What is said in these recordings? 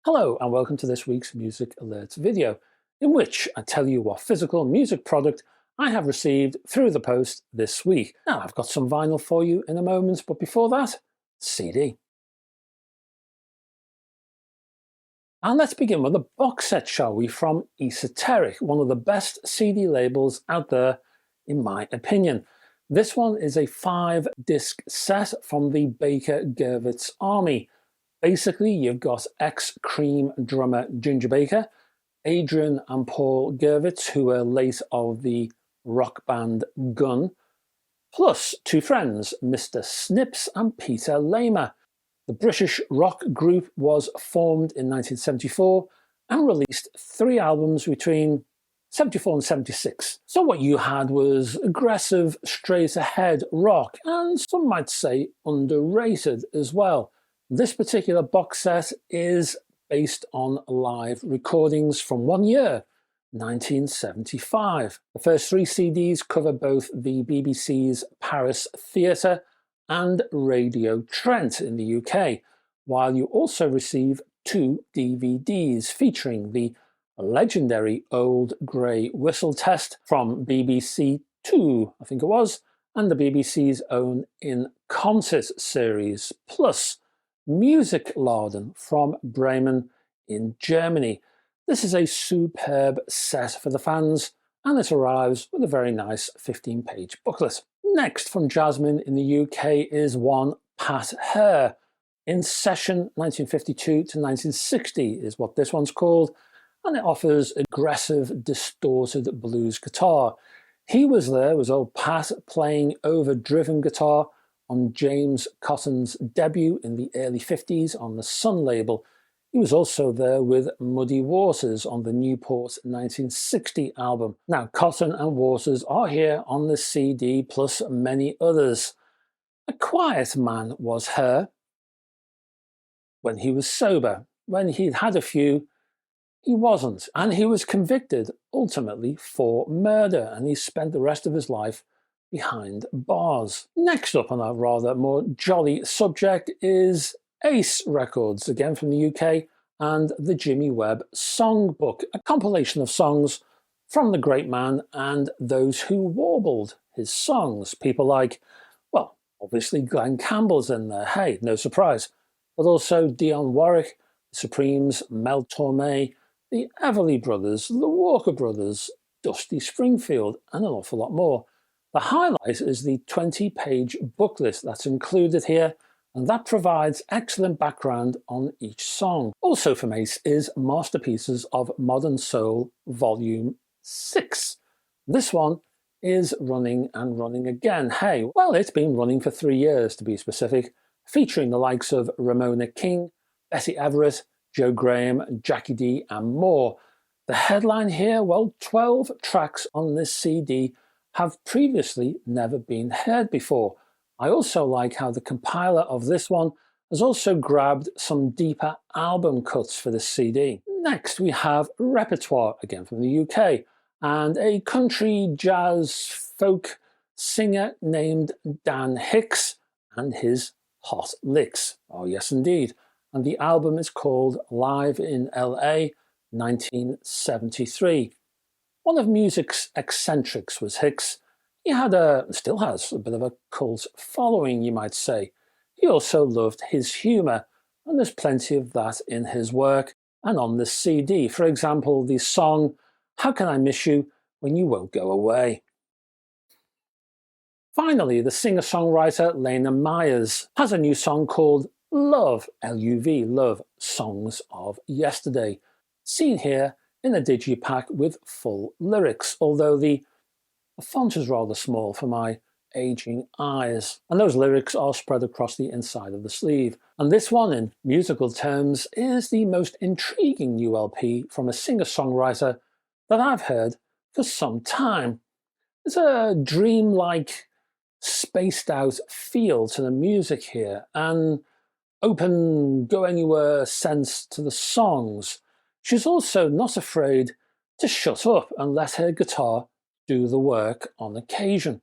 Hello and welcome to this week's Music Alerts video, in which I tell you what physical music product I have received through the post this week. Now, I've got some vinyl for you in a moment, but before that, CD. And let's begin with a box set, shall we, from Esoteric, one of the best CD labels out there, in my opinion. This one is a 5-disc set from the Baker-Gurvitz army. Basically, you've got ex-Cream drummer Ginger Baker, Adrian and Paul Gurvitz, who were late of the rock band Gun, plus two friends, Mr. Snips and Peter Lamer. The British rock group was formed in 1974 and released 3 albums between 74 and 76. So what you had was aggressive, straight-ahead rock, and some might say underrated as well. This particular box set is based on live recordings from one year, 1975. The first 3 CDs cover both the BBC's Paris Theatre and Radio Trent in the UK, while you also receive 2 DVDs featuring the legendary Old Grey Whistle Test from BBC 2, I think it was, and the BBC's own In Concert series, plus Music Laden from Bremen in Germany. This is a superb set for the fans, and it arrives with a very nice 15-page booklet. Next, from Jasmine in the UK, is one Pat Hare. In Session 1952 to 1960 is what this one's called, and it offers aggressive, distorted blues guitar. He was there, was old Pat, playing overdriven guitar on James Cotton's debut in the early 50s on the Sun label. He was also there with Muddy Waters on the Newport 1960 album. Now, Cotton and Waters are here on the CD, plus many others. A quiet man was Hare when he was sober. When he'd had a few, he wasn't, and he was convicted ultimately for murder, and he spent the rest of his life behind bars. Next up on a rather more jolly subject is Ace Records, again from the UK, and the Jimmy Webb Songbook, a compilation of songs from the great man and those who warbled his songs. People like, well, obviously Glenn Campbell's in there, hey, no surprise, but also Dionne Warwick, the Supremes, Mel Torme, the Everly Brothers, the Walker Brothers, Dusty Springfield, and an awful lot more. The highlight is the 20-page booklet that's included here, and that provides excellent background on each song. Also from Ace is Masterpieces of Modern Soul Volume 6. This one is running and running again. Hey, well, it's been running for 3 years to be specific, featuring the likes of Ramona King, Bessie Everett, Joe Graham, Jackie D, and more. The headline here, well, 12 tracks on this CD have previously never been heard before. I also like how the compiler of this one has also grabbed some deeper album cuts for this CD. Next we have Repertoire, again from the UK, and a country jazz folk singer named Dan Hicks and his Hot Licks. Oh yes indeed. And the album is called Live in LA 1973. One of music's eccentrics was Hicks. He still has a bit of a cult following, you might say. He also loved his humour, and there's plenty of that in his work and on this CD. For example, the song How Can I Miss You When You Won't Go Away. Finally, the singer-songwriter Laene Myers has a new song called Love, L-U-V, Love, Songs of Yesterday, seen here in a digipack with full lyrics, although the font is rather small for my aging eyes, and those lyrics are spread across the inside of the sleeve. And this one, in musical terms, is the most intriguing new LP from a singer-songwriter that I've heard for some time. There's a dreamlike, spaced-out feel to the music here, and open, go-anywhere sense to the songs. She's also not afraid to shut up and let her guitar do the work on occasion.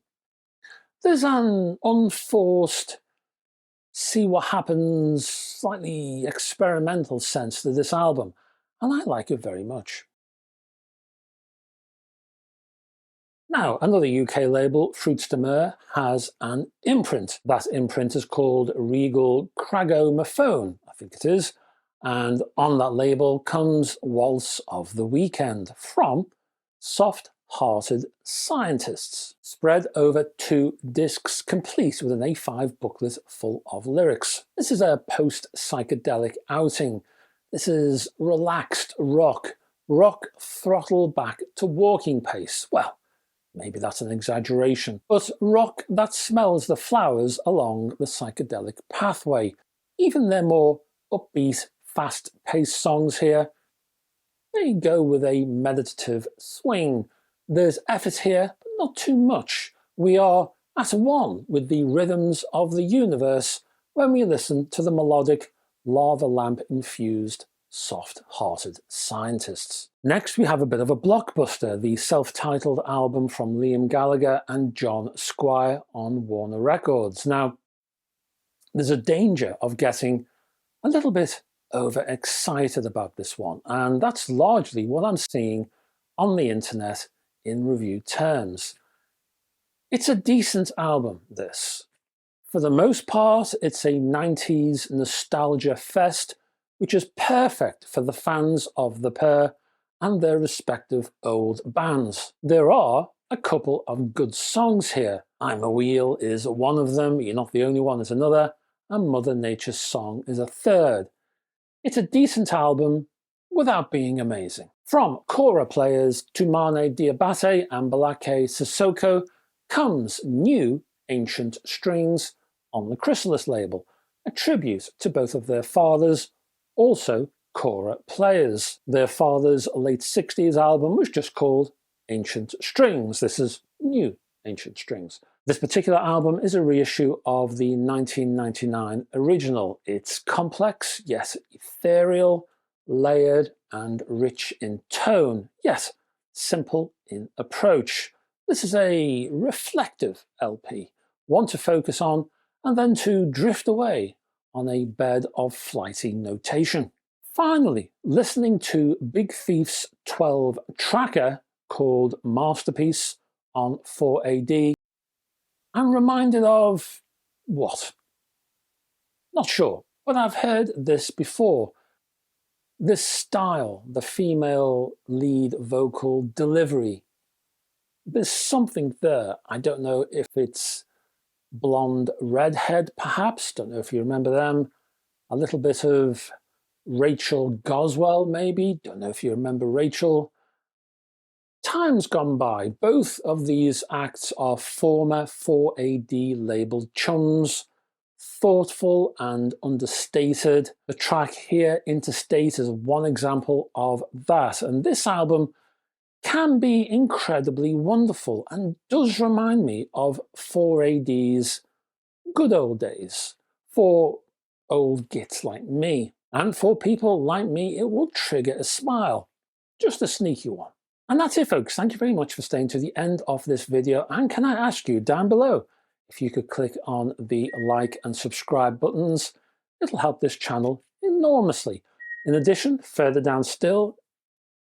There's an unforced see what happens, slightly experimental sense to this album, and I like it very much. Now, another UK label, Fruits de Mer, has an imprint. That imprint is called Regal Cragomaphone, I think it is, and on that label comes Waltz of the Weekend from Soft-Hearted Scientists, spread over 2 discs complete with an A5 booklet full of lyrics. This is a post-psychedelic outing. This is relaxed rock throttle back to walking pace. Well, maybe that's an exaggeration, but rock that smells the flowers along the psychedelic pathway. Even their more upbeat, fast-paced songs here, they go with a meditative swing. There's effort here, but not too much. We are at one with the rhythms of the universe when we listen to the melodic, lava lamp-infused Soft-Hearted Scientists. Next, we have a bit of a blockbuster, the self-titled album from Liam Gallagher and John Squire on Warner Records. Now, there's a danger of getting a little bit overexcited about this one, and that's largely what I'm seeing on the internet in review terms. It's a decent album, this. For the most part, it's a 90s nostalgia fest, which is perfect for the fans of the pair and their respective old bands. There are a couple of good songs here. I'm a Wheel is one of them, You're Not the Only One is another, and Mother Nature's Song is a third. It's a decent album without being amazing. From Kora players Toumani, Diabate and Ballake, Sissoko comes new Ancient Strings on the Chrysalis label, a tribute to both of their fathers, also Kora players. Their father's late 60s album was just called Ancient Strings. This is new Ancient Strings. This particular album is a reissue of the 1999 original. It's complex, yet ethereal, layered and rich in tone, yet simple in approach. This is a reflective LP, one to focus on and then to drift away on a bed of flighty notation. Finally, listening to Big Thief's 12-tracker called Masterpiece on 4AD, I'm reminded of what? Not sure, but I've heard this before. This style, the female lead vocal delivery, there's something there. I don't know if it's Blonde Redhead, perhaps. Don't know if you remember them. A little bit of Rachel Goswell, maybe. Don't know if you remember Rachel. Time's gone by. Both of these acts are former 4AD labeled chums, thoughtful and understated. The track here, Interstate, is one example of that. And this album can be incredibly wonderful and does remind me of 4AD's good old days. For old gits like me. And for people like me, it will trigger a smile. Just a sneaky one. And that's it, folks. Thank you very much for staying to the end of this video. And can I ask you down below if you could click on the like and subscribe buttons? It'll help this channel enormously. In addition, further down still,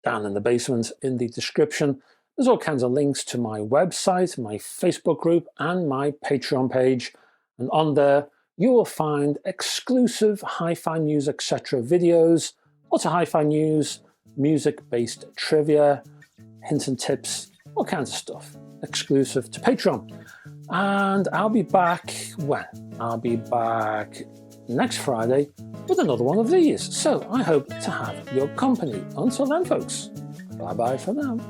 down in the basement in the description, there's all kinds of links to my website, my Facebook group, and my Patreon page. And on there, you will find exclusive hi-fi news, etc. videos, lots of hi-fi news, music-based trivia, hints and tips, all kinds of stuff, exclusive to Patreon. And I'll be back when? I'll be back next Friday with another one of these. So I hope to have your company. Until then, folks, bye-bye for now.